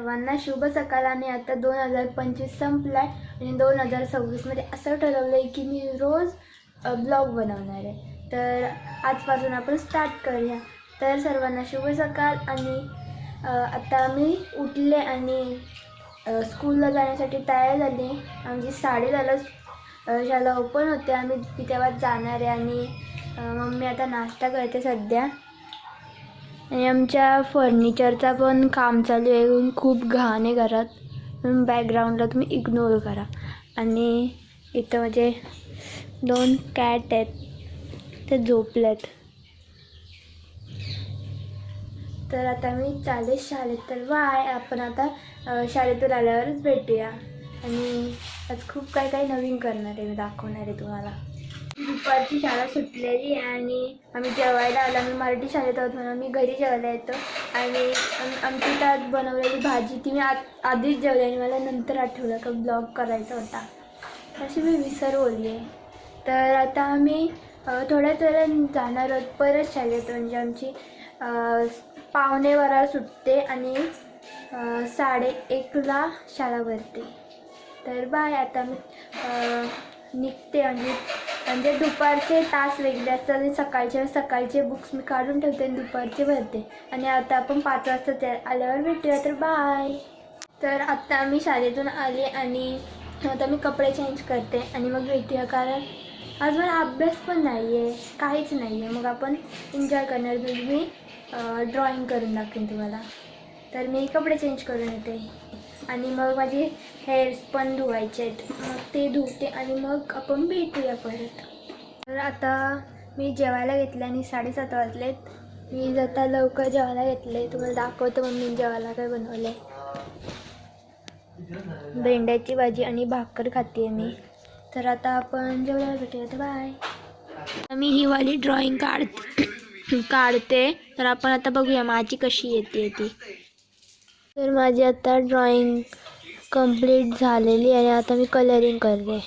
सर्वांना शुभ सकाळ. आणि आता 2025 संपलाय आणि 2026मध्ये असं ठरवलं आहे की मी रोज ब्लॉग बनवणार आहे. तर आजपासून आपण स्टार्ट करूया. तर सर्वांना शुभ सकाळ. आणि आता मी उठले आणि स्कूलला जाण्यासाठी तयार झाले. आमची 10:30 शाळा ओपन होते. आम्ही तेव्हा जाणार आहे आणि मम्मी आता नाश्ता करते सध्या. आणि आमच्या फर्निचरचा पण काम चालू आहे. खूप घाण आहे घरात, म्हणून बॅकग्राऊंडला तुम्ही इग्नोर करा. आणि इथं माझे 2 कॅट आहेत, ते झोपलेत. तर आता मी चालेल शाळेत. तर बाय. आपण आता शाळेतून आल्यावरच भेटूया. आणि आज खूप काही नवीन करणार आहे, मी दाखवणार आहे तुम्हाला. दुपारची शाळा सुटलेली आणि आम्ही जेवायला आलो. आम्ही मराठी शाळेत आहोत म्हणून मी घरी जेवायला येतो. आणि आमची त्यात बनवलेली भाजी ती मी आधीच जेवली आणि मला नंतर आठवलं का ब्लॉग करायचा होता, अशी मी विसरवली आहे. तर आता आम्ही थोड्याच वेळाने जाणार आहोत परत शाळेत. म्हणजे आमची 12:15 सुटते आणि 1:30ला शाळा भरते. तर बाय. आता मी निघते. म्हणजे दुपारचे तास वेगळे असतात आणि सकाळचे बुक्स मी काढून ठेवते आणि दुपारचे भरते. आणि आता आपण 5 वाजता आल्यावर भेटूया. तर बाय. तर आत्ता मी शाळेतून आले आणि आता मी कपडे चेंज करते आणि मग भेटूया. कारण आज मला अभ्यास पण नाही आहे, काहीच नाही आहे. मग आपण एन्जॉय करणार. मी ड्रॉइंग करून दाखवेन तुम्हाला. तर मी कपडे चेंज करून येते आणि मग माझे हेअर्स पण धुवायचे आहेत, मग ते धुते आणि मग आपण भेटूया परत. तर आता मी जेवायला घेतलं आणि 7:30 वाजलेत. मी आता लवकर जेवायला घेतले. तुम्हाला दाखवतो मम्मी जेवायला काय बनवलं आहे. भेंड्याची भाजी आणि भाकर खाते मी. तर आता आपण जेवायला भेटूया. तर बाय. मी ही वाली ड्रॉइंग काढते. तर आपण आता बघूया माझी कशी येते ती. तर माझी आता ड्रॉइंग कंप्लीट झालेली आहे. आता मी कलरिंग करते.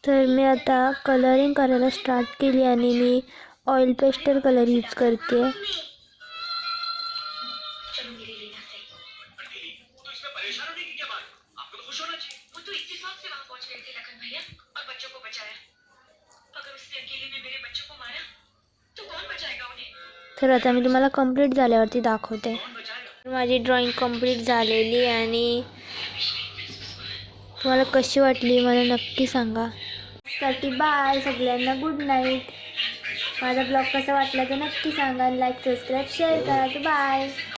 तर मी आता कलरिंग करायला स्टार्ट केली आणि मी ऑइल पेस्टर कलर यूज करते. तर आता मी तुम्हाला कंप्लीट झाल्यावरती दाखवते. माझी ड्रॉइंग कंप्लीट झालेली आणि तुम्हाला कशी वाटली मला नक्की सांगा. साठी बाय. सगळ्यांना गुड नाईट. माझा ब्लॉग कसा वाटला तर नक्की सांगा. लाईक, सबस्क्राईब, शेअर करा. बाय.